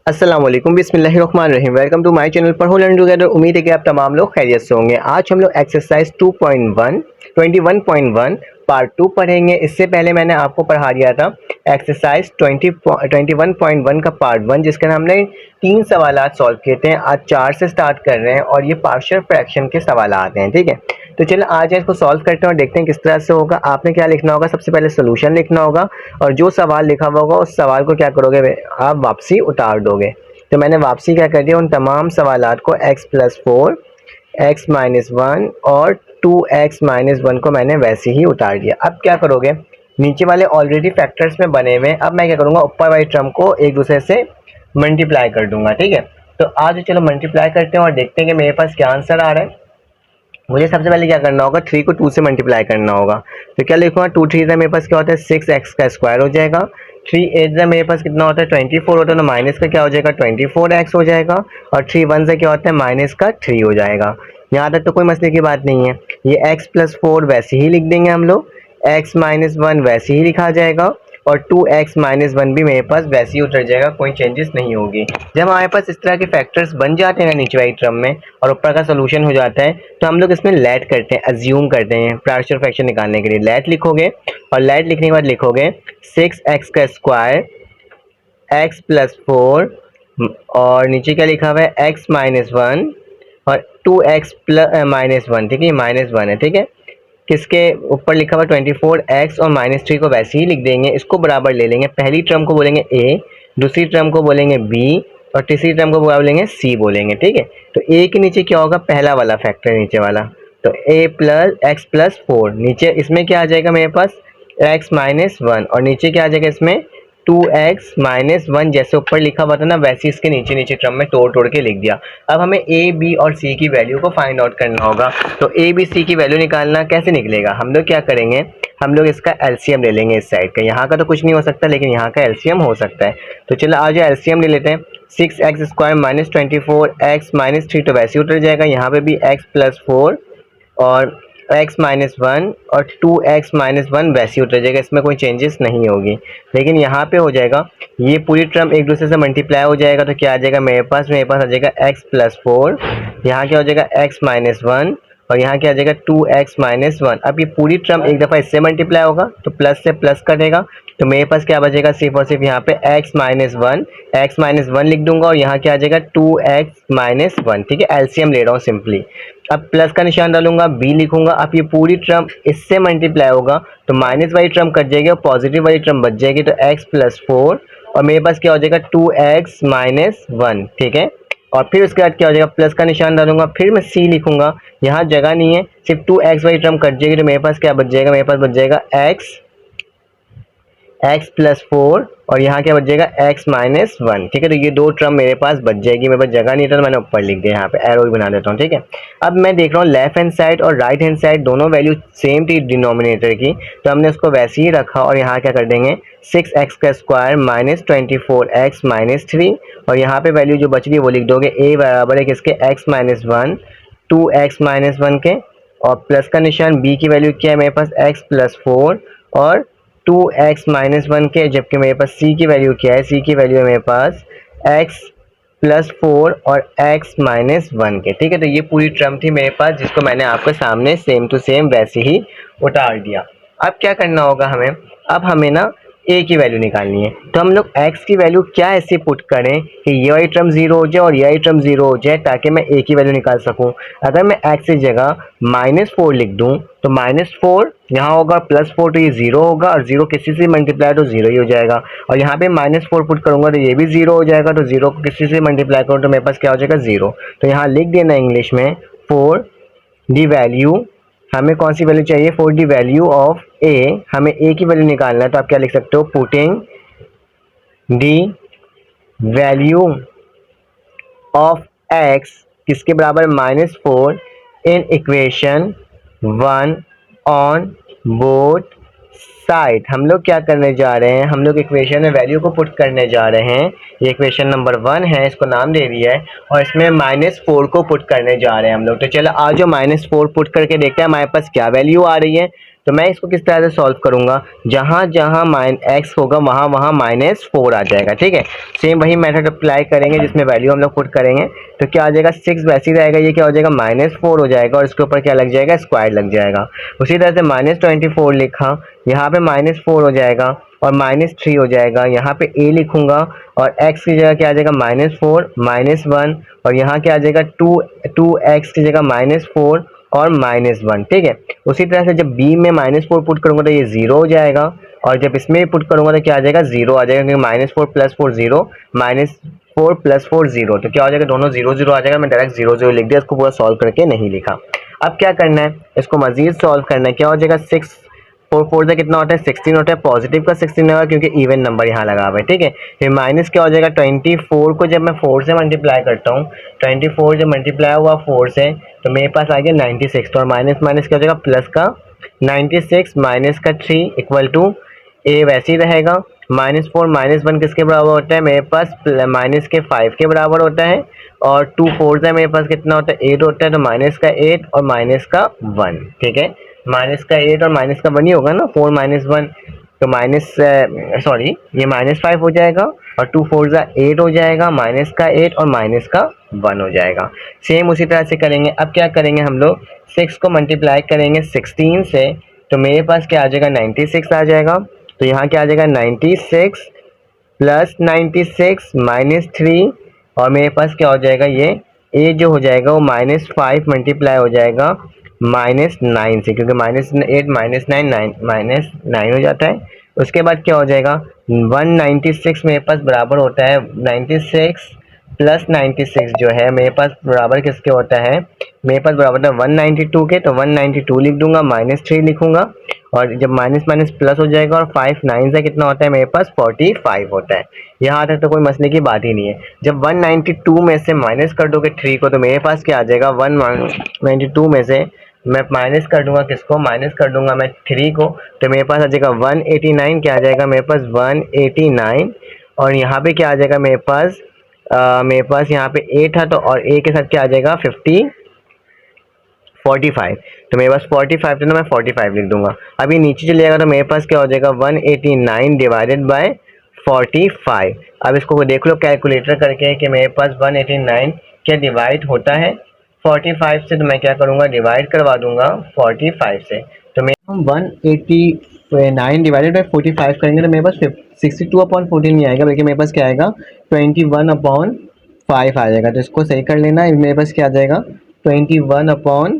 अस्सलाम वालेकुम, बिस्मिल्लाहिर्रहमानिर्रहीम। वेलकम टू माय चैनल पर हो लर्न टुगेदर। उम्मीद है कि आप तमाम लोग खैरियत से होंगे। आज हम लोग एक्सरसाइज 2.1 21.1 पार्ट 2 पढ़ेंगे। इससे पहले मैंने आपको पढ़ा दिया था एक्सरसाइज 21.1 का पार्ट 1, जिसके हमने 3 सवालात सॉल्व किए थे। आज 4 से स्टार्ट कर रहे हैं और ये पार्शियल फ्रैक्शन के सवालात हैं। ठीक है, तो चलो आज इसको सॉल्व करते हैं और देखते हैं किस तरह से होगा। आपने क्या लिखना होगा, सबसे पहले सोल्यूशन लिखना होगा और जो सवाल लिखा हुआ होगा उस सवाल को क्या करोगे, आप वापसी उतार दोगे। तो मैंने वापसी क्या कर दिया, उन तमाम सवालात को x+4 x-1 और 2x-1 को मैंने वैसे ही उतार दिया। अब क्या करोगे, नीचे वाले ऑलरेडी फैक्टर्स में बने हुए, अब मैं क्या करूँगा, ऊपर वाली टर्म को एक दूसरे से मल्टीप्लाई कर दूंगा। ठीक है, तो आज चलो मल्टीप्लाई करते हैं और देखते हैं कि मेरे पास क्या आंसर आ रहा है। मुझे सबसे पहले क्या करना होगा, 3 को 2 से मल्टीप्लाई करना होगा। तो क्या लिखूंगा, 2 3 मेरे पास क्या होता है 6x का स्क्वायर हो जाएगा। 3 8 मेरे पास कितना होता है 24 होता है, तो माइनस का क्या हो जाएगा 24x हो जाएगा। और 3 1 से क्या होता है माइनस का 3 हो जाएगा। यहाँ तक तो कोई मसले की बात नहीं है। ये x+4 वैसे ही लिख देंगे हम लोग, x-1 वैसे ही लिखा जाएगा और 2x-1 भी मेरे पास वैसे ही उतर जाएगा, कोई चेंजेस नहीं होगी। जब हमारे पास इस तरह के फैक्टर्स बन जाते हैं नीचे वाली टर्म में और ऊपर का सोल्यूशन हो जाता है, तो हम लोग इसमें लेट करते हैं, अज्यूम करते हैं। पार्शियल फ्रैक्शन निकालने के लिए लेट लिखोगे और लेट लिखने के बाद लिखोगे 6x का स्क्वायर x+4 और नीचे क्या लिखा हुआ है x-1 और 2x-1। ठीक है, -1 है। ठीक है, किसके ऊपर लिखा हुआ 24x और -3 को वैसे ही लिख देंगे, इसको बराबर ले लेंगे। पहली टर्म को बोलेंगे a, दूसरी टर्म को बोलेंगे b और तीसरी टर्म को बोलेंगे c बोलेंगे। ठीक है, तो a के नीचे क्या होगा, पहला वाला फैक्टर नीचे वाला, तो x+4 नीचे, इसमें क्या आ जाएगा मेरे पास x-1 और नीचे क्या आ जाएगा इसमें 2x-1, जैसे ऊपर लिखा हुआ था ना वैसे इसके नीचे नीचे टर्म में तोड़ तोड़ के लिख दिया। अब हमें a b और c की वैल्यू को फाइंड आउट करना होगा। तो a b c की वैल्यू निकालना कैसे निकलेगा, हम लोग क्या करेंगे, हम लोग इसका एलसीएम ले लेंगे इस साइड का। यहाँ का तो कुछ नहीं हो सकता लेकिन यहाँ का एलसीएम हो सकता है। तो चलो आज एलसीएम ले लेते हैं। 6x² -24 x-3 तो वैसे उतर जाएगा, यहाँ पे भी x+4 और x-1 और 2x-1 वैसे उतर जाएगा, इसमें कोई चेंजेस नहीं होगी। लेकिन यहाँ पे हो जाएगा, ये पूरी टर्म एक दूसरे से मल्टीप्लाई हो जाएगा, तो क्या आ जाएगा मेरे पास आ जाएगा x+4, यहाँ क्या हो जाएगा x-1 और यहाँ क्या आ जाएगा 2x-1। अब ये पूरी टर्म एक दफ़ा इससे मल्टीप्लाई होगा तो प्लस से प्लस कटेगा, तो मेरे पास क्या बचेगा सिर्फ और सिर्फ यहाँ पे x-1 लिख दूंगा और यहाँ क्या आ जाएगा 2x-1। ठीक है, एलसीएम ले रहा हूँ सिंपली। अब प्लस का निशान डालूंगा, b लिखूंगा। अब ये पूरी टर्म इससे मल्टीप्लाई होगा तो माइनस वाली टर्म कट जाएगी और पॉजिटिव वाली टर्म बच जाएगी, तो x+4 और मेरे पास क्या हो जाएगा 2x-1। ठीक है, और फिर उसके बाद क्या हो जाएगा, प्लस का निशान डालूंगा, फिर मैं c लिखूंगा। यहाँ जगह नहीं है, सिर्फ 2x वाली टर्म कट जाएगी, तो मेरे पास क्या बच जाएगा, मेरे पास बच जाएगा x+4 और यहाँ क्या बच जाएगा x-1। ठीक है, तो ये दो टर्म मेरे पास बच जाएगी। मेरे पास जगह नहीं था तो मैंने ऊपर लिख दिया, यहाँ पे एरो भी बना देता हूँ। ठीक है, अब मैं देख रहा हूँ लेफ्ट हैंड साइड और राइट हैंड साइड दोनों वैल्यू सेम थी डिनोमिनेटर की, तो हमने उसको वैसे ही रखा और यहाँ क्या कर देंगे 6x का स्क्वायर -24x-3 और यहाँ पे वैल्यू जो बच रही है वो लिख दोगे, a बराबर है किसके x-1 2x-1 के, और प्लस का निशान, b की वैल्यू क्या है मेरे पास x+4 और 2x-1 के, जबकि मेरे पास c की वैल्यू क्या है, c की वैल्यू है मेरे पास x+4 और x-1 के। ठीक है, तो ये पूरी टर्म थी मेरे पास जिसको मैंने आपके सामने सेम टू सेम वैसे ही उतार दिया। अब क्या करना होगा हमें, अब हमें ना a की वैल्यू निकालनी है, तो हम लोग x की वैल्यू क्या ऐसे पुट करें कि ये वाली टर्म 0 हो जाए और ये वाली टर्म 0 हो जाए ताकि मैं a की वैल्यू निकाल सकूं। अगर मैं x की जगह -4 लिख दूं तो -4 यहाँ होगा, +4 तो ये 0 होगा और 0 किसी से मल्टीप्लाई तो 0 ही हो जाएगा, और यहाँ पे -4 पुट करूँगा तो ये भी 0 हो जाएगा, तो 0 को किसी से मल्टीप्लाई करूँ तो मेरे पास क्या हो जाएगा 0। तो यहाँ लिख देना इंग्लिश में फॉर दी वैल्यू, हमें कौन सी वैल्यू चाहिए, for the value of a, हमें a की वैल्यू निकालना है। तो आप क्या लिख सकते हो, putting the value of x किसके बराबर -4 in equation 1 on both side. हम लोग क्या करने जा रहे हैं, हम लोग इक्वेशन में वैल्यू को पुट करने जा रहे हैं। ये इक्वेशन नंबर 1 है, इसको नाम दे दिया है और इसमें -4 को पुट करने जा रहे हैं हम लोग। तो चलो आज जो -4 पुट करके देखते हैं हमारे पास क्या वैल्यू आ रही है। तो मैं इसको किस तरह से सॉल्व करूँगा, जहाँ जहाँ x होगा वहाँ वहाँ -4 आ जाएगा। ठीक है, सेम वही मेथड अप्लाई करेंगे जिसमें वैल्यू हम लोग पुट करेंगे। तो क्या आ जाएगा, 6 वैसे ही रहेगा, ये क्या हो जाएगा -4 हो जाएगा और इसके ऊपर क्या लग जाएगा, स्क्वायर लग जाएगा। उसी तरह से -24 लिखा, यहाँ पे -4 हो जाएगा और -3 हो जाएगा, यहाँ पे a लिखूंगा और x की जगह क्या आ जाएगा, -4 -1 और यहाँ क्या आ जाएगा 2x की जगह -4 और -1। ठीक है, उसी तरह से जब b में -4 पुट करूंगा तो ये 0 हो जाएगा और जब इसमें पुट करूंगा तो क्या आ जाएगा, 0 आ जाएगा, क्योंकि -4 + 4 0, -4 + 4 0, तो क्या हो जाएगा, दोनों 0 0 आ जाएगा। मैं डायरेक्ट 0 0 लिख दिया, इसको पूरा सॉल्व करके नहीं लिखा। अब क्या करना है, इसको मजीद सॉल्व करना है। क्या हो जाएगा, 6 4 4 से कितना होता है, 16 होता है, पॉजिटिव का 16 होगा क्योंकि इवन नंबर यहाँ लगा हुआ है। ठीक है, फिर माइनस क्या हो जाएगा, 24 को जब मैं 4 से मल्टीप्लाई करता हूँ, 24 जब मल्टीप्लाई हुआ 4 से तो मेरे पास आ गया 96, तो और माइनस माइनस क्या हो जाएगा, प्लस का 96 माइनस का 3 इक्वल टू ए वैसे ही रहेगा। -4 -1 किसके बराबर होता है, मेरे पास माइनस के 5 के बराबर होता है और 2 4 से मेरे पास कितना होता है, 8 होता है, तो माइनस का 8 और माइनस का 1। ठीक है, माइनस का 8 और माइनस का 1 ही होगा ना, 4 - 1 तो सॉरी ये -5 हो जाएगा और 2 4 8 हो जाएगा, माइनस का 8 और माइनस का 1 हो जाएगा। सेम उसी तरह से करेंगे। अब क्या करेंगे हम लोग, 6 को मल्टीप्लाई करेंगे 16 से तो मेरे पास क्या आ जाएगा, 96 आ जाएगा। तो यहाँ क्या आ जाएगा, 96 + 96 -3 और मेरे पास क्या हो जाएगा, ये a जो हो जाएगा वो -5 मल्टीप्लाई हो जाएगा -9 से, क्योंकि -8 -9 हो जाता है। उसके बाद क्या हो जाएगा, 196 मेरे पास बराबर होता है 96 + 96 जो है मेरे पास बराबर किसके होता है, मेरे पास बराबर है 192 के, तो 192 लिख दूंगा, -3 लिखूंगा और जब माइनस माइनस प्लस हो जाएगा और 5 9 से कितना होता है, मेरे पास 45 होता है। यहाँ तक तो कोई मसले की बात ही नहीं है। जब 192 में से माइनस कर दोगे 3 को तो मेरे पास क्या आ जाएगा, 192 में से मैं माइनस कर दूंगा किसको, माइनस कर दूंगा मैं 3 को, तो मेरे पास आ जाएगा 189। क्या आ जाएगा मेरे पास 189 और यहाँ पे क्या आ जाएगा मेरे पास यहाँ पे a था तो और a के साथ क्या आ जाएगा 45, तो मेरे पास 45 था तो मैं 45 लिख दूंगा। अभी नीचे चले जाएगा तो मेरे पास क्या हो जाएगा 189 डिवाइडेड बाय 45। अब इसको देख लो कैलकुलेटर करके कि मेरे पास 189 क्या डिवाइड होता है 45 से, तो मैं क्या करूँगा, डिवाइड करवा दूंगा 45 से। तो मेरे 189 डिवाइडेड बाय 45 करेंगे तो मेरे पास 62/14 नहीं आएगा, बल्कि मेरे पास क्या आएगा 21/5 आ जाएगा। तो इसको सही कर लेना, मेरे पास क्या आ जाएगा 21/5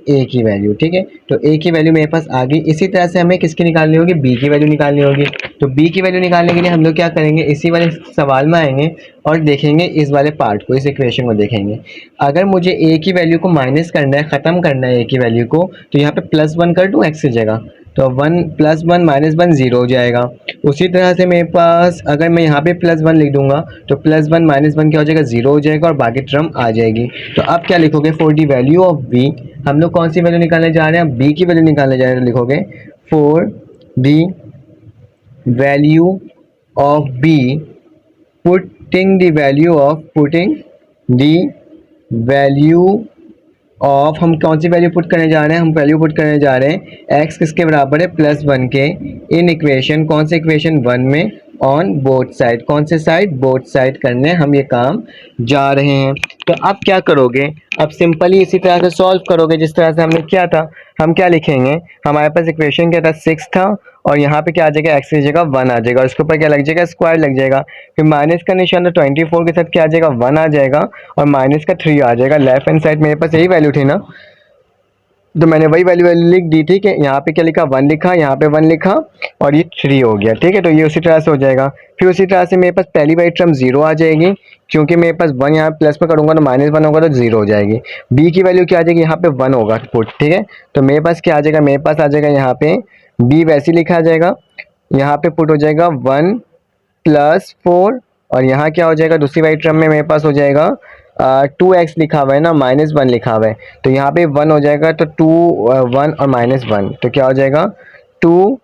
a की वैल्यू। ठीक है, तो a की वैल्यू मेरे पास आ गई। इसी तरह से हमें किसकी निकालनी होगी, b की वैल्यू निकालनी होगी। तो b की वैल्यू निकालने के लिए हम लोग क्या करेंगे, इसी वाले सवाल में आएंगे और देखेंगे इस वाले पार्ट को, इस इक्वेशन को देखेंगे। अगर मुझे a की वैल्यू को माइनस करना है, ख़त्म करना है a की वैल्यू को, तो यहाँ पे +1 कर दूँ x की जगह, तो 1 + 1 - 1 0 हो जाएगा। उसी तरह से मेरे पास अगर मैं यहाँ पे +1 लिख दूंगा तो +1 - 1 क्या हो जाएगा, 0 हो जाएगा और बाकी टर्म आ जाएगी। तो अब क्या लिखोगे, for the value of b, हम लोग कौन सी वैल्यू निकालने जा रहे हैं, b की वैल्यू निकालने जा रहे हैं। तो लिखोगे for the value of b, putting the value of, हम कौन सी वैल्यू पुट करने जा रहे हैं, हम वैल्यू पुट करने जा रहे हैं x किसके बराबर है, +1 के, इन इक्वेशन, कौन से इक्वेशन 1 में, ऑन बोथ साइड, कौन से साइड, बोथ साइड करने हम ये काम जा रहे हैं। तो अब क्या करोगे, अब सिंपली इसी तरह से सॉल्व करोगे जिस तरह से हमने किया था। हम क्या लिखेंगे, हमारे पास इक्वेशन क्या था, 6 था और यहाँ पे क्या आ जाएगा, x की जगह 1 आ जाएगा और इसके ऊपर क्या लग जाएगा, स्क्वायर लग जाएगा। फिर माइनस का निशान, तो 24 के साथ क्या आ जाएगा, 1 आ जाएगा और माइनस का 3 आ जाएगा। लेफ्ट हैंड साइड मेरे पास यही वैल्यू थी ना, तो मैंने वही वैल्यू लिख दी थी कि यहाँ पे क्या लिखा, 1 लिखा, यहाँ पे 1 लिखा और ये 3 हो गया। ठीक है, तो ये उसी तरह से हो जाएगा। फिर उसी तरह से मेरे पास पहली वाली टर्म 0 आ जाएगी, क्योंकि मेरे पास 1 यहाँ प्लस में करूँगा तो -1 होगा तो 0 हो जाएगी। b की वैल्यू क्या आ जाएगी, यहाँ पे 1 होगा पुट। ठीक है, तो मेरे पास क्या आ जाएगा, मेरे पास आ जाएगा यहाँ पे b वैसे ही लिखा जाएगा, यहाँ पे पुट हो जाएगा 1 + 4 और यहाँ क्या हो जाएगा, दूसरी वाली टर्म में मेरे पास हो जाएगा 2x लिखा हुआ है ना, -1 लिखा हुआ है, तो यहाँ पे 1 हो जाएगा, तो 2 1 और -1 तो क्या हो जाएगा 2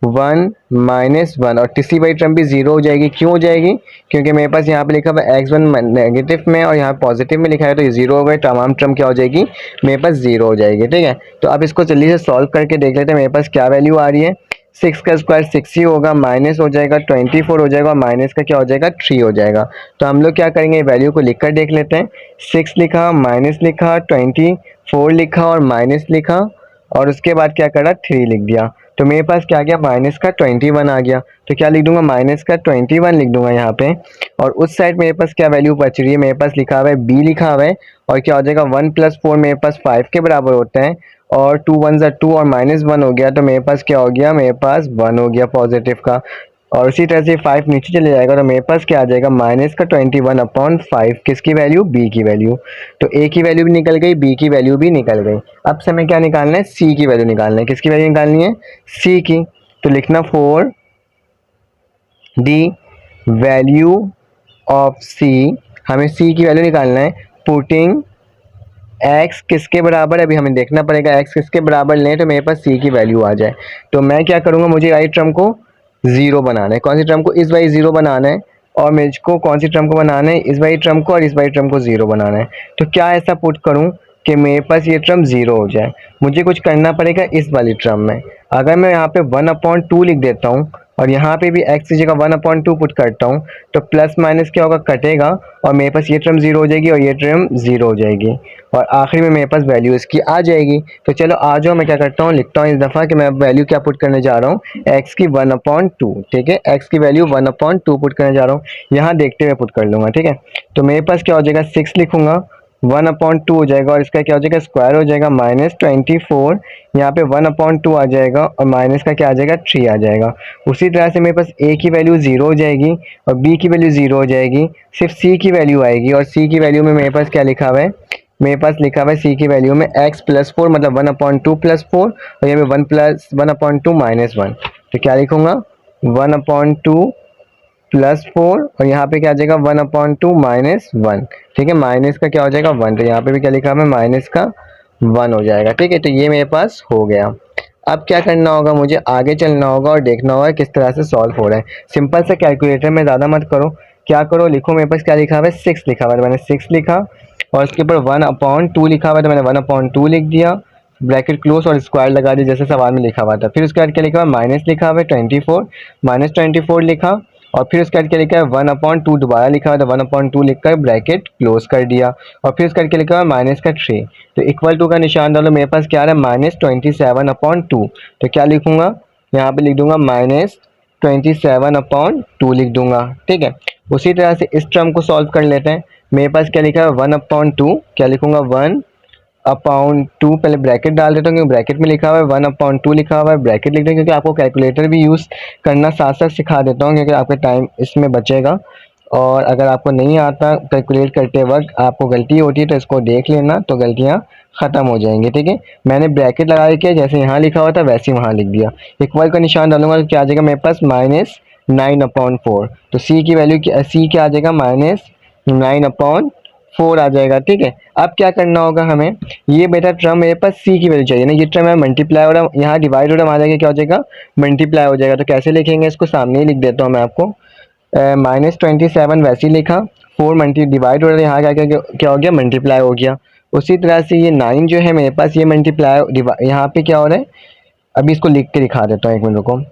1 -1 और तीसरी वाली टर्म भी जीरो हो जाएगी। क्यों हो जाएगी? क्योंकि मेरे पास यहाँ पे लिखा हुआ है x1 नेगेटिव में और यहाँ पॉजिटिव में लिखा है, तो ये जीरो हो गए, तमाम टर्म क्या हो जाएगी मेरे पास जीरो हो जाएगी। ठीक है, तो अब इसको जल्दी से सॉल्व करके देख लेते हैं मेरे पास क्या वैल्यू आ रही है। 6 का स्क्वायर 6 ही होगा, माइनस हो जाएगा 24 हो जाएगा, माइनस का क्या हो जाएगा 3 हो जाएगा। तो हम लोग क्या करेंगे, वैल्यू को लिख कर देख लेते हैं। 6 लिखा, माइनस लिखा, 24 लिखा और माइनस लिखा और उसके बाद क्या करा 3 लिख दिया। तो मेरे पास क्या आ गया, माइनस का 21 आ गया। तो क्या लिख दूंगा, माइनस का 21 लिख दूंगा यहाँ पे। और उस साइड मेरे पास क्या वैल्यू बच रही है, मेरे पास लिखा हुआ है b लिखा हुआ है और क्या हो जाएगा 1 + 4 मेरे पास 5 के बराबर होता है और 2 × 1 = 2 और -1 हो गया, तो मेरे पास क्या हो गया, मेरे पास 1 हो गया पॉजिटिव का। और उसी तरह से 5 नीचे चले जाएगा तो मेरे पास क्या आ जाएगा, माइनस का 21/5 किसकी वैल्यू, b की वैल्यू। तो a की वैल्यू भी निकल गई, b की वैल्यू भी निकल गई। अब से हमें क्या निकालना है, c की वैल्यू निकालना है। किसकी वैल्यू निकालनी है, c की। तो लिखना for the value of c, हमें c की वैल्यू निकालना है। पुटिंग x किसके बराबर है, अभी हमें देखना पड़ेगा x किसके बराबर लें तो मेरे पास c की वैल्यू आ जाए। तो मैं क्या करूँगा, मुझे आई टर्म को जीरो बनाना है। कौन सी टर्म को, इस वाली जीरो बनाना है और मुझको कौन सी टर्म को बनाना है, इस वाली टर्म को और इस वाली टर्म को जीरो बनाना है। तो क्या ऐसा पुट करूं कि मेरे पास ये टर्म जीरो हो जाए। मुझे कुछ करना पड़ेगा इस वाली टर्म में। अगर मैं यहाँ पे 1/2 लिख देता हूँ और यहाँ पे भी x की जगह 1/2 पुट करता हूँ तो प्लस माइनस क्या होगा, कटेगा और मेरे पास ये टर्म जीरो हो जाएगी और ये टर्म जीरो हो जाएगी और आखिरी में मेरे पास वैल्यू इसकी आ जाएगी। तो चलो आ जाओ, मैं क्या करता हूँ, लिखता हूँ इस दफ़ा कि मैं वैल्यू क्या पुट करने जा रहा हूँ, x की 1/2। ठीक है, x की वैल्यू 1/2 पुट करने जा रहा हूँ। यहाँ देखते हुए पुट कर लूँगा। ठीक है, तो मेरे पास क्या हो जाएगा, 6 लिखूंगा, 1/2 हो जाएगा और इसका क्या हो जाएगा, स्क्वायर हो जाएगा, -24। यहाँ पे 1/2 आ जाएगा और माइनस का क्या आ जाएगा, 3 आ जाएगा। उसी तरह से मेरे पास a की वैल्यू जीरो हो जाएगी और b की वैल्यू जीरो हो जाएगी, सिर्फ c की वैल्यू आएगी और c की वैल्यू में मेरे पास क्या लिखा हुआ है, मेरे पास लिखा हुआ है c की वैल्यू में x + 4 मतलब 1/2 + 4 और यहाँ पे 1 + 1/2 -1। तो क्या लिखूंगा, 1/2 + 4 और यहाँ पे क्या आ जाएगा 1/2 -1। ठीक है, माइनस का क्या हो जाएगा 1, तो यहाँ पे भी क्या लिखा है, माइनस का 1 हो जाएगा। ठीक है, तो ये मेरे पास हो गया। अब क्या करना होगा, मुझे आगे चलना होगा और देखना होगा किस तरह से सॉल्व हो रहा है। सिंपल सा कैलकुलेटर में ज़्यादा मत करो, क्या करो, लिखो मेरे पास क्या लिखा हुआ है, 6 लिखा हुआ है, तो मैंने 6 लिखा और उसके ऊपर 1/2 लिखा हुआ है तो मैंने 1/2 लिख दिया, ब्रैकेट क्लोज और स्क्वायर लगा दिया जैसे सवाल में लिखा हुआ था। फिर उसके बाद क्या लिखा हुआ है, माइनस लिखा हुआ है 24, -24 लिखा और फिर उसके बाद क्या लिखा है 1/2 दोबारा लिखा हुआ है तो 1/2 लिखकर ब्रैकेट क्लोज कर दिया और फिर उसके बाद क्या लिखा हुआ है माइनस का 3। तो इक्वल टू का निशान डालो, मेरे पास क्या आ रहा है -27/2। तो क्या लिखूंगा, यहाँ पे लिख दूंगा -27/2 लिख दूंगा। ठीक है, उसी तरह से इस टर्म को सॉल्व कर लेते हैं। मेरे पास क्या लिखा है 1/2, क्या लिखूंगा 1/2, पहले ब्रैकेट डाल देता हूँ क्योंकि ब्रैकेट में लिखा हुआ है 1/2 लिखा हुआ है, ब्रैकेट लिख दें क्योंकि आपको कैलकुलेटर भी यूज़ करना साथ साथ सिखा देता हूँ क्योंकि आपका टाइम इसमें बचेगा। और अगर आपको नहीं आता कैलकुलेट करते वक्त आपको गलती होती है तो इसको देख लेना, तो गलतियाँ ख़त्म हो जाएंगी। ठीक है, मैंने ब्रैकेट लगा के जैसे यहाँ लिखा हुआ था वैसे ही वहाँ लिख दिया। इक्वल का निशान डालूंगा तो क्या आ जाएगा मेरे पास -9/4। तो सी की वैल्यू सी क्या आ जाएगा, -9/4 आ जाएगा। ठीक है, अब क्या करना होगा हमें, ये बेटा टर्म मेरे पास सी की वैल्यू चाहिए ना, ये टर्म है मल्टीप्लाई हो रहा है, यहाँ डिवाइड हो रहा है, आ जाएगा क्या हो जाएगा मल्टीप्लाई हो जाएगा। तो कैसे लिखेंगे इसको, सामने ही लिख देता हूँ मैं आपको, -27 वैसे ही लिखा, 4 मल्टी डिवाइड हो रहा है, यहाँ क्या हो गया मल्टीप्लाई हो गया। उसी तरह से ये 9 जो है मेरे पास ये मल्टीप्लाई, यहाँ पे क्या हो रहा है, अभी इसको लिख के दिखा देता हूँ, एक मिनट को।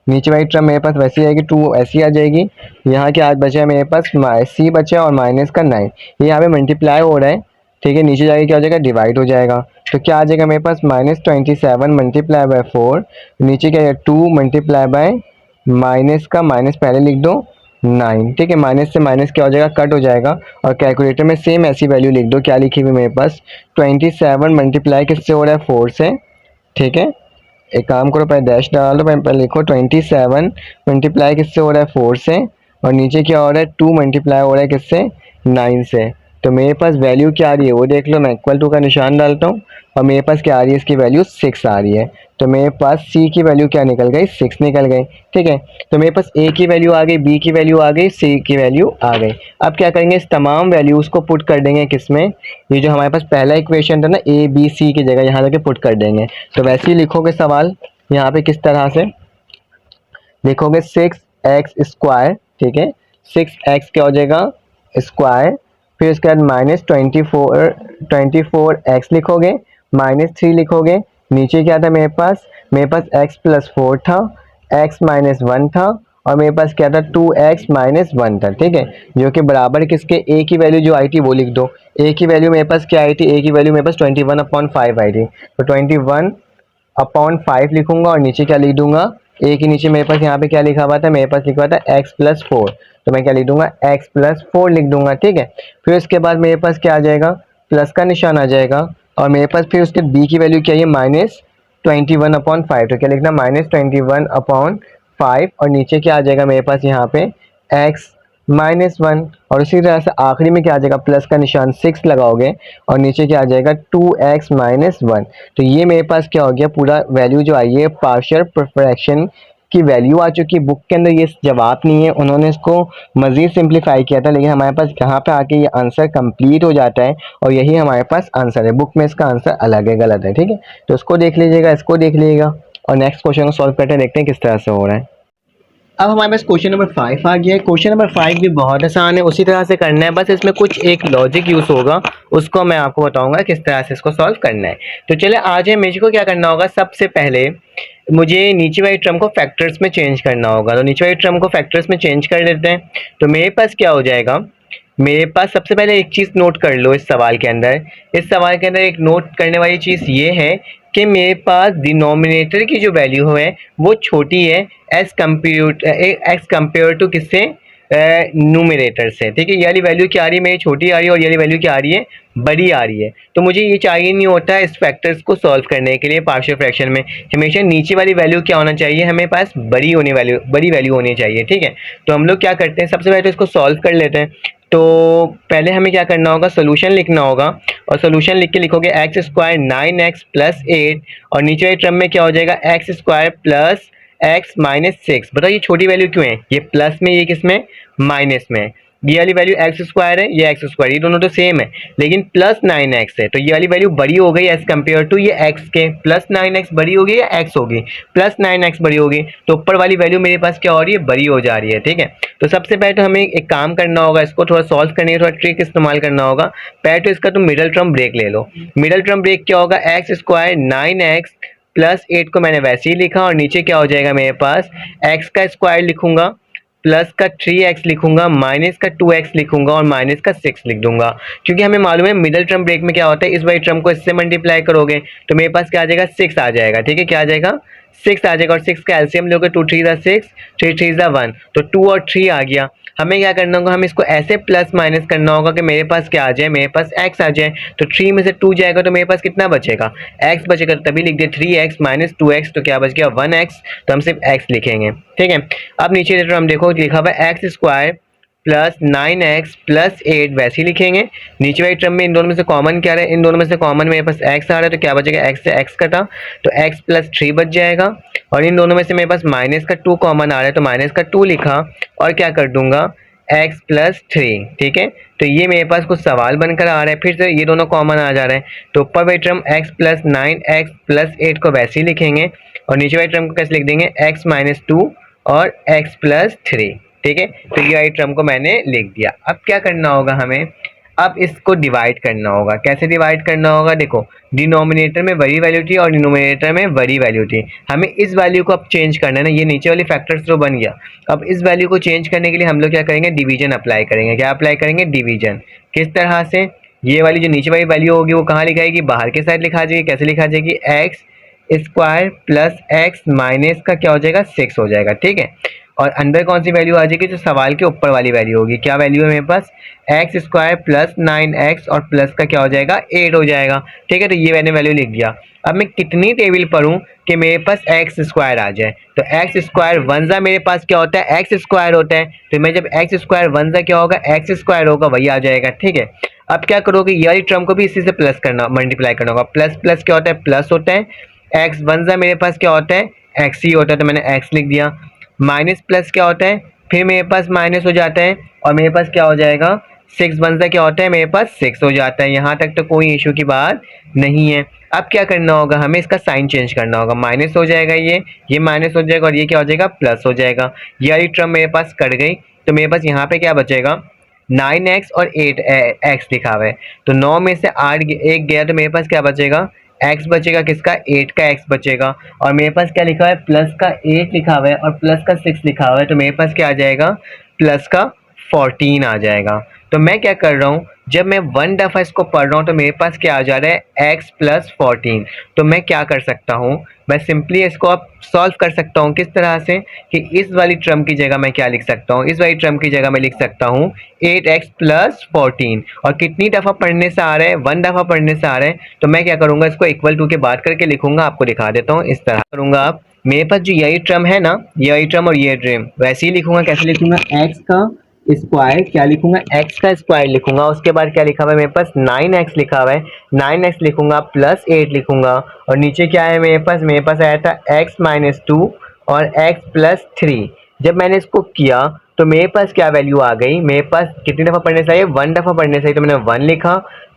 नीचे वाली टर्म मेरे पास वैसी आएगी, 2 ऐसी आ जाएगी। यहाँ के आज बचा है मेरे पास सी बचा और माइनस का 9, ये यहाँ पे मल्टीप्लाई हो रहा है। ठीक है, नीचे जाके क्या हो जाएगा डिवाइड हो जाएगा। तो क्या आ जाएगा मेरे पास -27 मल्टीप्लाई बाय 4, नीचे क्या है 2 मल्टीप्लाई बाय माइनस का माइनस पहले लिख दो 9। ठीक है, माइनस से माइनस क्या हो जाएगा कट हो जाएगा और कैलकुलेटर में सेम ऐसी वैल्यू लिख दो, क्या लिखी हुई मेरे पास 27 मल्टीप्लाई किससे हो रहा है 4 से। ठीक है, एक काम करो पहले डैश डालो, पहले लिखो 27 मल्टीप्लाई किससे हो रहा है 4 से और नीचे क्या हो रहा है 2 मल्टीप्लाई हो रहा है किससे 9 से। तो मेरे पास वैल्यू क्या आ रही है वो देख लो, मैं इक्वल टू का निशान डालता हूँ और मेरे पास क्या आ रही है, इसकी वैल्यू 6 आ रही है। तो मेरे पास सी की वैल्यू क्या निकल गई 6 निकल गई। ठीक है, तो मेरे पास ए की वैल्यू आ गई, बी की वैल्यू आ गई, सी की वैल्यू आ गई। अब क्या करेंगे, इस तमाम वैल्यूज़ को पुट कर देंगे किसमें, ये जो हमारे पास पहला इक्वेशन था ना ए बी सी की जगह यहाँ जाके पुट कर देंगे। तो वैसे ही लिखोगे सवाल यहाँ पे किस तरह से, लिखोगे 6x² ठीक है, 6x क्या हो जाएगा स्क्वायर, फिर उसके बाद -24x लिखोगे, -3 लिखोगे, नीचे क्या था मेरे पास x+4 था, x-1 था, और मेरे पास क्या था 2x-1 था, ठीक है, जो कि बराबर किसके, a की वैल्यू जो आई थी वो लिख दो। a की वैल्यू मेरे पास क्या आई थी, a की वैल्यू मेरे पास 21/5 आई थी, तो 21/5 लिखूंगा और नीचे क्या लिख दूंगा, a के नीचे मेरे पास यहाँ पे क्या लिखा हुआ था, मेरे पास लिखा हुआ था x+4, तो मैं क्या लिख दूंगा x+4 लिख दूंगा, ठीक है। फिर उसके बाद मेरे पास क्या आ जाएगा, प्लस का निशान आ जाएगा, और मेरे पास फिर उसके b की वैल्यू क्या है, -21/5, तो क्या लिखना -21/5, और नीचे क्या आ जाएगा मेरे पास यहाँ पे x-1, और इसी तरह से आखिरी में क्या आ जाएगा, प्लस का निशान 6 लगाओगे और नीचे क्या आ जाएगा 2x-1। तो ये मेरे पास क्या हो गया, पूरा वैल्यू जो आई है पार्शियल फ्रैक्शन की वैल्यू आ चुकी है। बुक के अंदर ये जवाब नहीं है, उन्होंने इसको मज़ीद सिंप्लीफाई किया था, लेकिन हमारे पास यहाँ पे आके ये आंसर कंप्लीट हो जाता है और यही हमारे पास आंसर है। बुक में इसका आंसर अलग है, गलत है, ठीक है। तो इसको देख लीजिएगा, इसको देख लीजिएगा, और नेक्स्ट क्वेश्चन को सॉल्व करते हैं, देखते हैं किस तरह से हो रहा है। अब हमारे पास क्वेश्चन नंबर 5 आ गया है। क्वेश्चन नंबर 5 भी बहुत आसान है, उसी तरह से करना है, बस इसमें कुछ एक लॉजिक यूज होगा, उसको मैं आपको बताऊंगा किस तरह से इसको सॉल्व करना है। तो चले आ जाए, मुझे को क्या करना होगा, सबसे पहले मुझे नीचे वाली टर्म को फैक्टर्स में चेंज करना होगा। तो नीचे वाली टर्म को फैक्टर्स में चेंज कर लेते हैं। तो मेरे पास क्या हो जाएगा, मेरे पास सबसे पहले एक चीज़ नोट कर लो इस सवाल के अंदर, इस सवाल के अंदर एक नोट करने वाली चीज़ ये है कि मेरे पास डिनोमिनेटर की जो वैल्यू है वो छोटी है एज कम्पेयर टू किससे, न्यूमरेटर से, ठीक है। ये वाली वैल्यू क्या आ रही है, मेरी छोटी आ रही है, और ये वाली वैल्यू क्या आ रही है, बड़ी आ रही है। तो मुझे ये चाहिए नहीं होता है इस फैक्टर्स को सॉल्व करने के लिए पार्शियल फ्रैक्शन में, हमेशा नीचे वाली वैल्यू क्या होना चाहिए, हमें पास बड़ी वैल्यू होनी चाहिए, ठीक है। तो हम लोग क्या करते हैं, सबसे पहले तो इसको सॉल्व कर लेते हैं। तो पहले हमें क्या करना होगा, सोल्यूशन लिखना होगा, और सोल्यूशन लिख के लिखोगे x² 9x + 8, और नीचे वाली टर्म में क्या हो जाएगा x² + x - 6। बताओ ये छोटी वैल्यू क्यों है, ये प्लस में, ये किस में, माइनस में। ये वाली वैल्यू x² है, ये x², ये दोनों तो सेम है, लेकिन +9x है, तो ये वाली वैल्यू बड़ी हो गई एज कम्पेयर टू ये x के, +9x बड़ी होगी या x होगी, +9x बड़ी होगी, तो ऊपर वाली वैल्यू मेरे पास क्या हो रही है, बड़ी हो जा रही है, ठीक है। तो सबसे पहले तो हमें एक काम करना होगा, इसको थोड़ा सॉल्व करने का थोड़ा ट्रिक इस्तेमाल करना होगा। पहले तो इसका तुम मिडल टर्म ब्रेक ले लो। मिडल टर्म ब्रेक क्या होगा, x² 9x + 8 को मैंने वैसे ही लिखा, और नीचे क्या हो जाएगा मेरे पास, x का स्क्वायर लिखूंगा, प्लस का 3x लिखूंगा, माइनस का 2x लिखूंगा, और माइनस का 6 लिख दूंगा, क्योंकि हमें मालूम है मिडल टर्म ब्रेक में क्या होता है, इस वाली टर्म को इससे मल्टीप्लाई करोगे तो मेरे पास क्या आ जाएगा, 6 आ जाएगा, ठीक है। क्या आ जाएगा, 6 आ जाएगा, और 6 का एलसीएम लोगे 2 3 ज़ा 6, 3 3 ज़ा 1, तो 2 और 3 आ गया। हमें क्या करना होगा, हमें इसको ऐसे प्लस माइनस करना होगा कि मेरे पास क्या आ जाए, मेरे पास x आ जाए। तो 3 में से 2 जाएगा तो मेरे पास कितना बचेगा, x बचेगा, तो तभी लिख दिया 3x - 2x, तो क्या बच गया 1x, तो हम सिर्फ x लिखेंगे, ठीक है। अब नीचे लेटर हम देखो लिखा हुआ है x² + 9x + 8, वैसे ही लिखेंगे। नीचे वाली टर्म में इन दोनों में से कॉमन क्या है, इन दोनों में से कॉमन मेरे पास x आ रहा है, तो क्या बचेगा, x से x कटा तो x + 3 बच जाएगा, और इन दोनों में से मेरे पास माइनस का 2 कॉमन आ रहा है, तो माइनस का 2 लिखा, और क्या कर दूंगा x + 3, ठीक है। तो ये मेरे पास कुछ सवाल बनकर आ रहा है, फिर से ये दोनों कॉमन आ जा रहे हैं, तो ऊपर वाली टर्म x + 9x + 8 को वैसे ही लिखेंगे, और नीचे वाली टर्म को कैसे लिख देंगे, x - 2 और x + 3, ठीक है। तो ये वाली टर्म को मैंने लिख दिया। अब क्या करना होगा हमें, अब इसको डिवाइड करना होगा। कैसे डिवाइड करना होगा, देखो डिनोमिनेटर में बड़ी वैल्यू थी और डिनोमिनेटर में बड़ी वैल्यू थी, हमें इस वैल्यू को अब चेंज करना है ना, ये नीचे वाली फैक्टर्स तो बन गया। अब इस वैल्यू को चेंज करने के लिए हम लोग क्या करेंगे, डिवीजन अप्लाई करेंगे। क्या अप्लाई करेंगे, डिवीजन। किस तरह से, ये वाली जो नीचे वाली वैल्यू होगी वो कहाँ लिखाएगी, बाहर के साइड लिखा जाएगी। कैसे लिखा जाएगी, x² + x माइनस का क्या हो जाएगा, 6 हो जाएगा, ठीक है। और अंदर कौन सी वैल्यू आ जाएगी, जो सवाल के ऊपर वाली वैल्यू होगी। क्या वैल्यू है मेरे पास, x² + 9x और प्लस का क्या हो जाएगा, 8 हो जाएगा, ठीक है। तो ये मैंने वैल्यू लिख दिया। अब मैं कितनी टेबल पढ़ूं कि मेरे पास x² आ जाए, तो x² 1 ज़ा मेरे पास क्या होता है, x² होता है, तो मैं जब x² 1 ज़ा क्या होगा, x² होगा, वही आ जाएगा, ठीक है। अब क्या करोगे, ये वाली टर्म को भी इसी से प्लस करना, मल्टीप्लाई करना होगा। प्लस प्लस क्या होता है, प्लस होता है। x 1 ज़ा मेरे पास क्या होता है, x ही होता है, तो मैंने x लिख दिया। माइनस प्लस क्या होता है, फिर मेरे पास माइनस हो जाता है, और मेरे पास क्या हो जाएगा, 6 वन सा क्या होता है मेरे पास 6 हो जाता है। यहाँ तक तो कोई इशू की बात नहीं है। अब क्या करना होगा, हमें इसका साइन चेंज करना होगा। माइनस हो जाएगा, ये माइनस हो जाएगा और ये क्या हो जाएगा, प्लस हो जाएगा। ये वाली टर्म मेरे पास कट गई, तो मेरे पास यहाँ पे क्या बचेगा, 9x और 8x लिखा हुआ है। तो 9 में से 8 एक गया तो मेरे पास क्या बचेगा, x बचेगा, किसका, 8 का x बचेगा। और मेरे पास क्या लिखा हुआ है, प्लस का 8 लिखा हुआ है और प्लस का 6 लिखा हुआ है। तो मेरे पास क्या आ जाएगा, प्लस का 14 आ जाएगा। तो मैं क्या कर रहा हूँ, जब मैं 1 दफ़ा इसको पढ़ रहा हूँ तो मेरे पास क्या आ जा रहा है, x प्लस 14। तो मैं क्या कर सकता हूँ, मैं सिंपली इसको अब सॉल्व कर सकता हूँ। किस तरह से कि इस वाली टर्म की जगह मैं क्या लिख सकता हूँ, इस वाली टर्म की जगह मैं लिख सकता हूँ 8x प्लस 14। और कितनी दफ़ा पढ़ने से आ रहा है, 1 दफ़ा पढ़ने से आ रहा है। तो मैं क्या करूँगा, इसको इक्वल टू के बात करके लिखूंगा, आपको दिखा देता हूँ। इस तरह करूँगा, आप मेरे पास जो यही टर्म है ना, यही टर्म और ये टर्म वैसे ही लिखूंगा। कैसे लिखूंगा, x का स्क्वायर, क्या लिखूंगा, x का स्क्वायर लिखूंगा। उसके बाद क्या लिखा हुआ है मेरे पास, 9x लिखा हुआ है, 9x लिखूंगा प्लस 8 लिखूंगा। और नीचे क्या है मेरे पास आया था x माइनस 2 और x प्लस 3। जब मैंने इसको किया तो मेरे पास क्या वैल्यू आ गई, मेरे पास कितनी दफ़ा पढ़ने चाहिए, 1 दफ़ा पढ़ने चाहिए। तो मैंने 1 लिखा,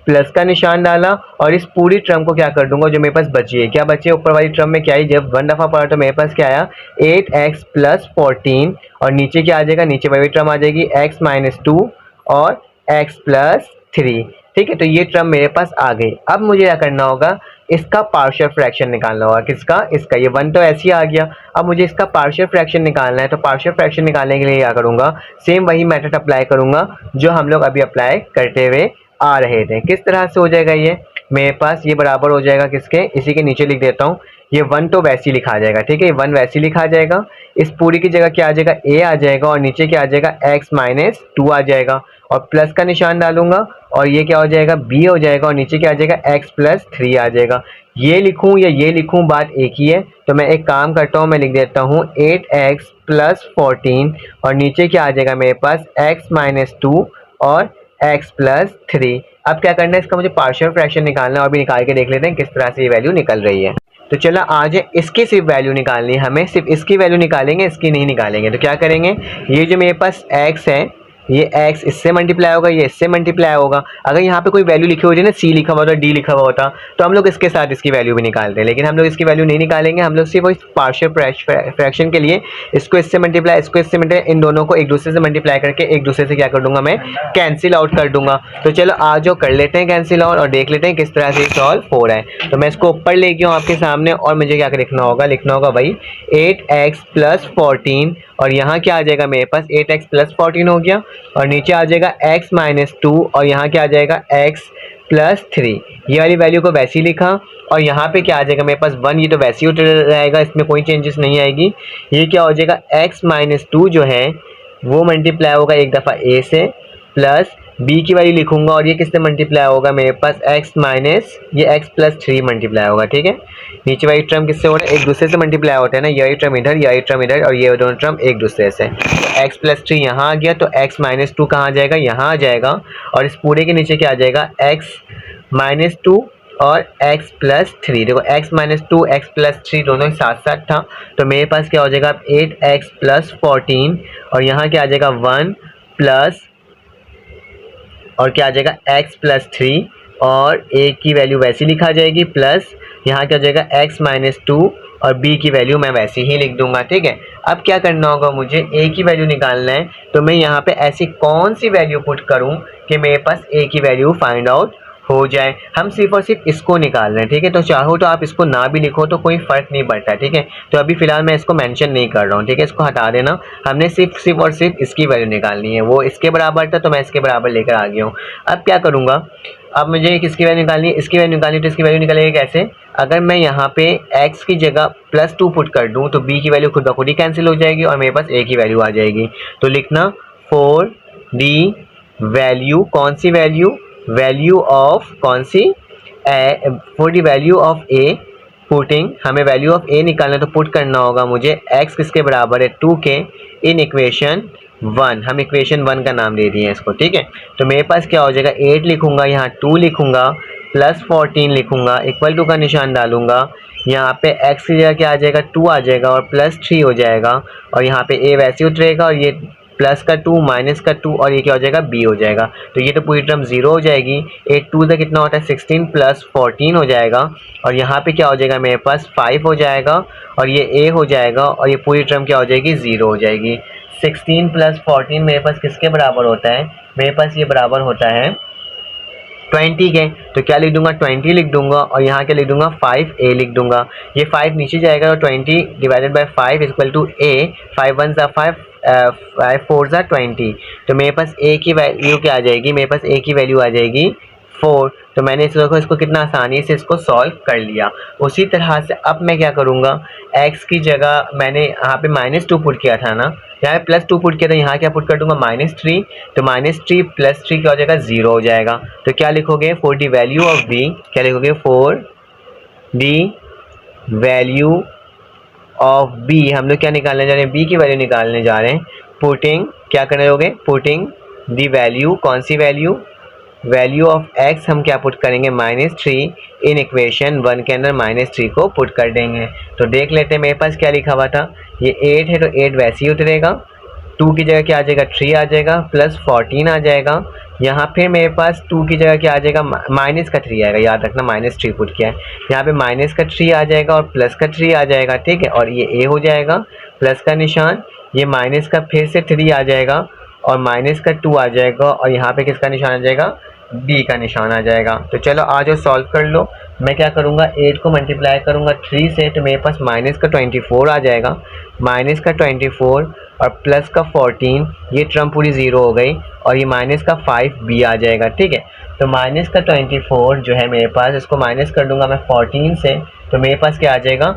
प्लस का निशान डाला और इस पूरी टर्म को क्या कर दूंगा, जो मेरे पास बची है, क्या बची है ऊपर वाली टर्म में, क्या है, जब 1 दफ़ा पढ़ा तो मेरे पास क्या आया, 8x प्लस 14। और नीचे क्या आ जाएगा, नीचे वाली टर्म आ जाएगी x माइनस 2 और x प्लस 3। ठीक है, तो ये टर्म मेरे पास आ गई। अब मुझे क्या करना होगा, इसका पार्शियल फ्रैक्शन निकालना होगा। किसका, इसका। ये 1 तो ऐसे ही आ गया, अब मुझे इसका पार्शियल फ्रैक्शन निकालना है। तो पार्शियल फ्रैक्शन निकालने के लिए क्या करूंगा, सेम वही मेथड अप्लाई करूंगा जो हम लोग अभी अप्लाई करते हुए आ रहे थे। किस तरह से हो जाएगा, ये मेरे पास ये बराबर हो जाएगा किसके, इसी के नीचे लिख देता हूँ। ये 1 तो वैसे ही लिखा जाएगा, ठीक है, 1 वैसे ही लिखा जाएगा। इस पूरी की जगह क्या आ जाएगा, a आ जाएगा और नीचे क्या आ जाएगा, x माइनस 2 आ जाएगा और प्लस का निशान डालूंगा और ये क्या हो जाएगा, b हो जाएगा और नीचे क्या आ जाएगा, x प्लस 3 आ जाएगा। ये लिखूं या ये लिखूं, बात एक ही है। तो मैं एक काम करता हूँ, मैं लिख देता हूँ 8x प्लस 14 और नीचे क्या आ जाएगा मेरे पास, x माइनस 2 और x प्लस 3। अब क्या करना है, इसका मुझे पार्शियल फ्रैक्शन निकालना है और भी निकाल के देख लेते हैं किस तरह से ये वैल्यू निकल रही है। तो चलो आज इसकी सिर्फ वैल्यू निकालनी है, हमें सिर्फ इसकी वैल्यू निकालेंगे, इसकी नहीं निकालेंगे। तो क्या करेंगे, ये जो मेरे पास x है, ये x इससे मल्टीप्लाई होगा, ये इससे मल्टीप्लाई होगा। अगर यहाँ पे कोई वैल्यू लिखी होती है ना, c लिखा हुआ होता, d लिखा हुआ होता, तो हम लोग इसके साथ इसकी वैल्यू भी निकालते हैं। लेकिन हम लोग इसकी वैल्यू नहीं निकालेंगे, हम लोग सिर्फ पार्शियल फ्रैक्शन के लिए इसको इससे मल्टीप्लाई, इसको इससे मल्टीप्लाई, इन दोनों को एक दूसरे से मल्टीप्लाई करके एक दूसरे से क्या कर दूंगा, मैं कैंसिल आउट कर दूंगा। तो चलो आज जो कर लेते हैं कैंसिल आउट और देख लेते हैं किस तरह से सॉल्व हो रहा है। तो मैं इसको ऊपर ले गया हूँ आपके सामने और मुझे क्या लिखना होगा, भाई 8x प्लस 14 और यहाँ क्या आ जाएगा मेरे पास, 8x प्लस 14 हो गया और नीचे आ जाएगा x माइनस 2 और यहाँ क्या आ जाएगा, x प्लस 3। ये वाली वैल्यू को वैसे ही लिखा और यहाँ पे क्या आ जाएगा मेरे पास 1, ये तो वैसे ही उतर रहेगा, इसमें कोई चेंजेस नहीं आएगी। ये क्या हो जाएगा, x माइनस 2 जो है वो मल्टीप्लाई होगा एक दफ़ा a से, प्लस b की वैल्यू लिखूंगा और ये किससे मल्टीप्लाई होगा मेरे पास, x माइनस ये x प्लस 3 मल्टीप्लाई होगा। ठीक है, नीचे वाली टर्म किससे हो रहा है, एक दूसरे से मल्टीप्लाई होता है ना, यही टर्म इधर, यही टर्म इधर और ये दोनों टर्म एक दूसरे से। तो x प्लस 3 यहाँ आ गया, तो x माइनस 2 कहाँ आ जाएगा, यहाँ आ जाएगा और इस पूरे के नीचे क्या आ जाएगा, x माइनस 2 और x प्लस 3। देखो x माइनस 2 x प्लस 3 दोनों साथ साथ था, तो मेरे पास क्या हो जाएगा, 8x प्लस 14 और यहाँ क्या आ जाएगा 1 प्लस और क्या आ जाएगा x प्लस 3 और a की वैल्यू वैसी लिखा जाएगी, प्लस यहाँ क्या हो जाएगा x माइनस 2 और b की वैल्यू मैं वैसे ही लिख दूंगा। ठीक है, अब क्या करना होगा, मुझे a की वैल्यू निकालना है। तो मैं यहाँ पे ऐसी कौन सी वैल्यू पुट करूँ कि मेरे पास a की वैल्यू फाइंड आउट हो जाए। हम सिर्फ और सिर्फ इसको निकाल रहे हैं। ठीक है, तो चाहो तो आप इसको ना भी लिखो तो कोई फ़र्क नहीं पड़ता। ठीक है, तो अभी फ़िलहाल मैं इसको मेंशन नहीं कर रहा हूँ। ठीक है, इसको हटा देना, हमने सिर्फ और सिर्फ इसकी वैल्यू निकालनी है। वो इसके बराबर था तो मैं इसके बराबर लेकर आ गया हूँ। अब क्या करूँगा, अब मुझे किसकी वैल्यू निकालनी है, इसकी वैल्यू निकालनी है। तो इसकी वैल्यू निकालेगी कैसे, अगर मैं यहाँ पे x की जगह प्लस 2 पुट कर दूँ तो b की वैल्यू खुद ब खुद ही कैंसिल हो जाएगी और मेरे पास a की वैल्यू आ जाएगी। तो लिखना फॉर दी वैल्यू, कौन सी वैल्यू, वैल्यू ऑफ कौन सी, for the value of a putting, हमें वैल्यू ऑफ a निकालना, तो पुट करना होगा मुझे x किसके बराबर है 2 के इन इक्वेशन 1। हम इक्वेशन 1 का नाम दे दिए हैं इसको। ठीक है, तो मेरे पास क्या हो जाएगा, 8 लिखूंगा, यहाँ 2 लिखूंगा, प्लस 14 लिखूंगा, इक्वल टू का निशान डालूंगा, यहाँ पे x की जगह क्या आ जाएगा 2 आ जाएगा और प्लस 3 हो जाएगा और यहाँ पे a वैसे उतरेगा और ये प्लस का 2 माइनस का 2 और ये क्या हो जाएगा b हो जाएगा। तो ये तो पूरी टर्म 0 हो जाएगी। 8 2 से कितना होता है 16 प्लस 14 हो जाएगा और यहाँ पे क्या हो जाएगा मेरे पास 5 हो जाएगा और ये a हो जाएगा और ये पूरी टर्म क्या हो जाएगी 0 हो जाएगी। 16 प्लस 14 मेरे पास किसके बराबर होता है, मेरे पास ये बराबर होता है 20 के। तो क्या लिख दूंगा 20 लिख दूंगा और यहाँ क्या लिख दूंगा 5a लिख दूंगा। ये 5 नीचे जाएगा तो 20 divided by 5 equal to a। 5 1 ज़ा 5 5 4 ज़ा 20। तो मेरे पास a की वैल्यू क्या आ जाएगी, मेरे पास a की वैल्यू आ जाएगी 4। तो मैंने इसको कितना आसानी से इसको सॉल्व कर लिया। उसी तरह से अब मैं क्या करूँगा, x की जगह मैंने यहाँ पे -2 पुट किया था ना, यहाँ पे +2 पुट किया था, यहाँ क्या पुट कर दूंगा -3। तो -3 + 3 क्या हो जाएगा 0 हो जाएगा। तो क्या लिखोगे for the value of b, क्या लिखोगे for the value of b। हम लोग क्या निकालने जा रहे हैं, b की वैल्यू निकालने जा रहे हैं। पुटिंग क्या करने होगे, पुटिंग द वैल्यू, कौन सी वैल्यू, वैल्यू ऑफ x हम क्या पुट करेंगे -3 इन इक्वेशन 1 के अंदर -3 को पुट कर देंगे। तो देख लेते हैं मेरे पास क्या लिखा हुआ था, ये 8 है तो 8 वैसे ही उतरेगा, 2 की जगह क्या आ जाएगा 3 आ जाएगा, प्लस 14 आ जाएगा। यहाँ फिर मेरे पास 2 की जगह क्या आ जाएगा माइनस का 3 आएगा, याद रखना -3 पुट किया है। यहाँ पे माइनस का 3 आ जाएगा और प्लस का 3 आ जाएगा, ठीक है। और ये a हो जाएगा प्लस का निशान, ये माइनस का फिर से 3 आ जाएगा और माइनस का 2 आ जाएगा और यहाँ पे किसका निशान आ जाएगा b का निशान आ जाएगा। तो चलो आ जाओ सॉल्व कर लो। मैं क्या करूँगा 8 को मल्टीप्लाई करूँगा 3 से, तो मेरे पास माइनस का 24 आ जाएगा, माइनस का 24 और प्लस का 14, ये टर्म पूरी 0 हो गई और ये माइनस का 5b आ जाएगा, ठीक है। तो माइनस का 24 जो है मेरे पास, इसको माइनस कर दूंगा मैं 14 से, तो मेरे पास क्या आ जाएगा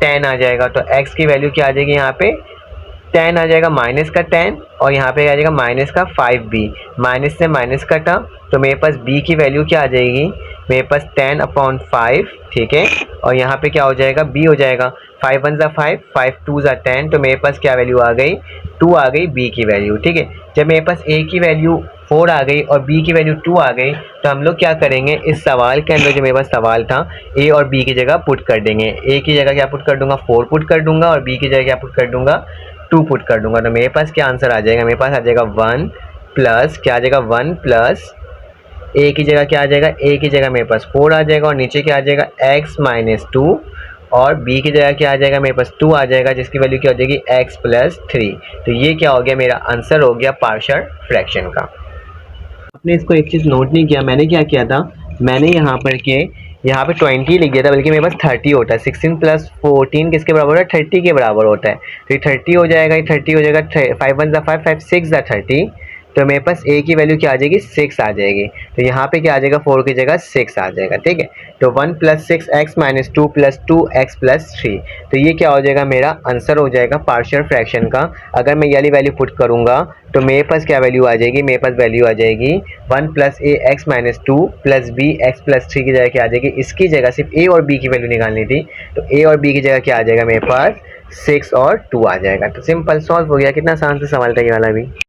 10 आ जाएगा। तो x की वैल्यू क्या आ जाएगी, यहाँ पे 10 आ जाएगा, माइनस का 10 और यहाँ पे आ जाएगा माइनस का 5b। माइनस से माइनस कटा तो मेरे पास b की वैल्यू क्या आ जाएगी, मेरे पास 10/5, ठीक है। और यहाँ पे क्या हो जाएगा b हो जाएगा, 5 1 ज़ा 5, 5 2 ज़ा 10। तो मेरे पास क्या वैल्यू आ गई 2 आ गई b की वैल्यू, ठीक है। जब मेरे पास a की वैल्यू 4 आ गई और b की वैल्यू 2 आ गई, तो हम लोग क्या करेंगे, इस सवाल के अंदर जो मेरे पास सवाल था a और b की जगह पुट कर देंगे। a की जगह क्या पुट कर दूंगा 4 पुट कर दूंगा और b की जगह क्या पुट कर दूंगा 2 पुट कर दूंगा। तो मेरे पास क्या आंसर आ जाएगा, मेरे पास आ जाएगा 1 प्लस क्या आ जाएगा 1 प्लस a की जगह क्या आ जाएगा, a की जगह मेरे पास 4 आ जाएगा और नीचे क्या आ जाएगा x - 2 और b की जगह क्या आ जाएगा मेरे पास 2 आ जाएगा, जिसकी वैल्यू क्या हो जाएगी x + 3। तो ये क्या हो गया, मेरा आंसर हो गया पार्शियल फ्रैक्शन का। आपने इसको एक चीज़ नोट नहीं किया, मैंने क्या किया था, मैंने यहाँ पर के यहाँ पे 20 लिख दिया था, बल्कि मेरे पास 30 होता है। 16 + 14 किसके बराबर होता है 30 के बराबर होता है। तो ये 30 हो जाएगा, ये 30 हो जाएगा, 5 1 ज़ा 5, 5 6 ज़ा 30। तो मेरे पास a की वैल्यू क्या आ जाएगी 6 आ जाएगी। तो यहाँ पे क्या आ जाएगा 4 की जगह 6 आ जाएगा, ठीक है। तो 1 + 6x - 2 + 2x + 3। तो ये क्या हो जाएगा, मेरा आंसर हो जाएगा पार्शियल फ्रैक्शन का। अगर मैं ये वाली वैल्यू पुट करूँगा तो मेरे पास क्या वैल्यू आ जाएगी, मेरे पास वैल्यू आ जाएगी 1 + ax - 2 + bx + 3 की जगह क्या आ जाएगी, इसकी जगह सिर्फ a और b की वैल्यू निकालनी थी। तो a और b की जगह क्या आ जाएगा मेरे पास 6 और 2 आ जाएगा। तो सिंपल सॉल्व हो गया। कितना आसान से सवाल था ये वाला भी।